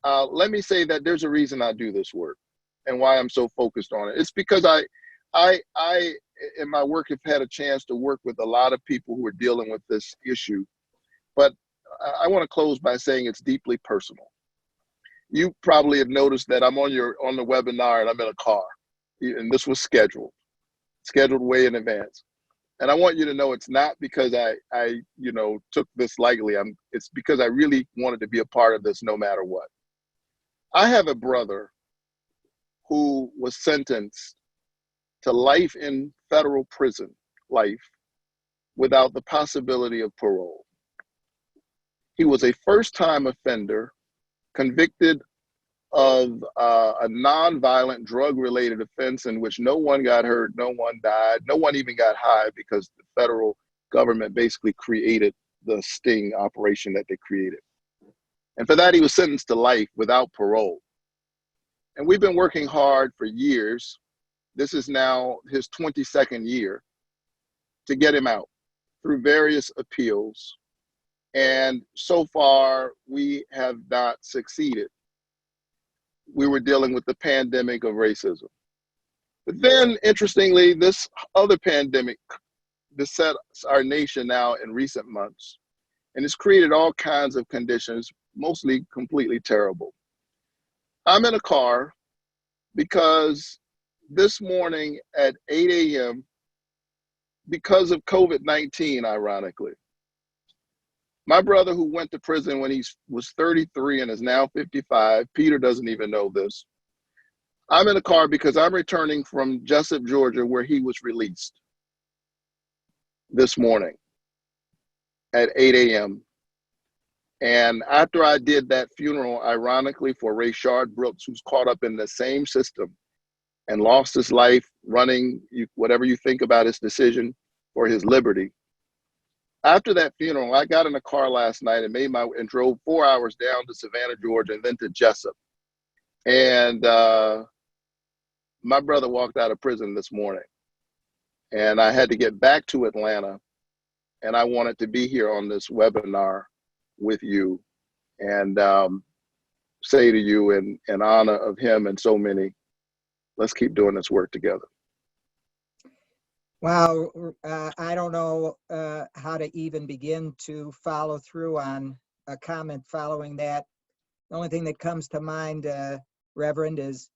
let me say that there's a reason I do this work and why I'm so focused on it. It's because I in my work have had a chance to work with a lot of people who are dealing with this issue, but I want to close by saying it's deeply personal. You probably have noticed that I'm on the webinar and I'm in a car, and this was scheduled way in advance. And I want you to know it's not because I took this lightly. It's because I really wanted to be a part of this no matter what. I have a brother who was sentenced to life in federal prison, life, without the possibility of parole. He was a first-time offender, convicted of a non-violent drug-related offense in which no one got hurt, no one died, no one even got high because the federal government basically created the sting operation that they created. And for that, he was sentenced to life without parole. And we've been working hard for years. This is now his 22nd year to get him out through various appeals. And so far, we have not succeeded. We were dealing with the pandemic of racism. But then, interestingly, this other pandemic beset our nation now in recent months, and it's created all kinds of conditions, mostly completely terrible. I'm in a car because this morning at 8 a.m., because of COVID-19, ironically, my brother, who went to prison when he was 33 and is now 55, Peter doesn't even know this. I'm in a car because I'm returning from Jessup, Georgia, where he was released this morning at 8 a.m. And after I did that funeral, ironically, for Rayshard Brooks, who's caught up in the same system and lost his life running, whatever you think about his decision for his liberty. After that funeral, I got in a car last night and drove 4 hours down to Savannah, Georgia, and then to Jessup. And my brother walked out of prison this morning, and I had to get back to Atlanta, and I wanted to be here on this webinar with you and say to you in honor of him and so many, let's keep doing this work together. Wow, I don't know how to even begin to follow through on a comment following that. The only thing that comes to mind, Reverend, is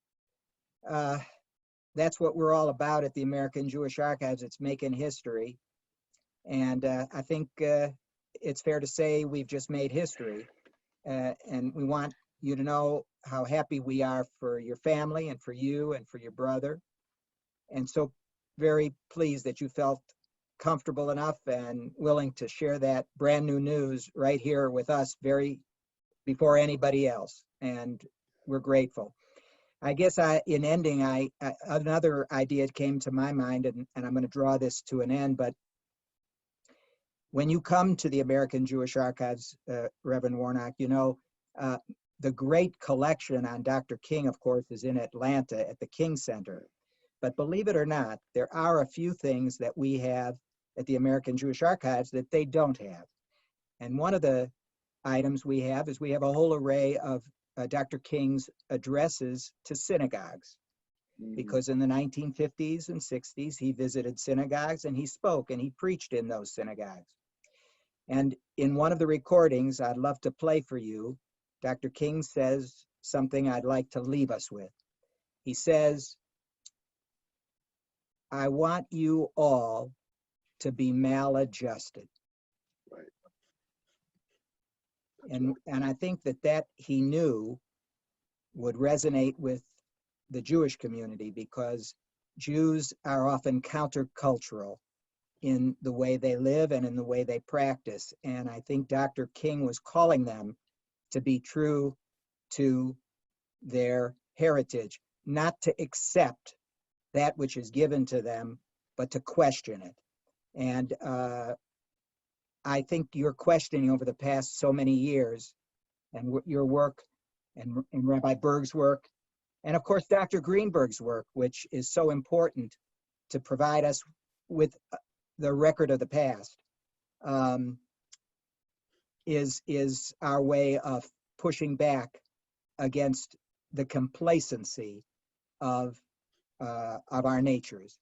that's what we're all about at the American Jewish Archives. It's making history. And I think it's fair to say we've just made history. And we want you to know how happy we are for your family and for you and for your brother. And so very pleased that you felt comfortable enough and willing to share that brand new news right here with us before anybody else. And we're grateful. I guess in ending, another idea came to my mind, and I'm going to draw this to an end, but when you come to the American Jewish Archives, Reverend Warnock, you know, the great collection on Dr. King, of course, is in Atlanta at the King Center. But believe it or not, there are a few things that we have at the American Jewish Archives that they don't have. And one of the items we have is we have a whole array of Dr. King's addresses to synagogues. Because in the 1950s and 60s, he visited synagogues and he spoke and he preached in those synagogues. And in one of the recordings I'd love to play for you, Dr. King says something I'd like to leave us with. He says, I want you all to be maladjusted. Right. And I think that he knew would resonate with the Jewish community, because Jews are often countercultural in the way they live and in the way they practice. And I think Dr. King was calling them to be true to their heritage, not to accept that which is given to them, but to question it. And I think your questioning over the past so many years, and your work, and Rabbi Berg's work, and of course Dr. Greenberg's work, which is so important to provide us with the record of the past, is our way of pushing back against the complacency of our natures.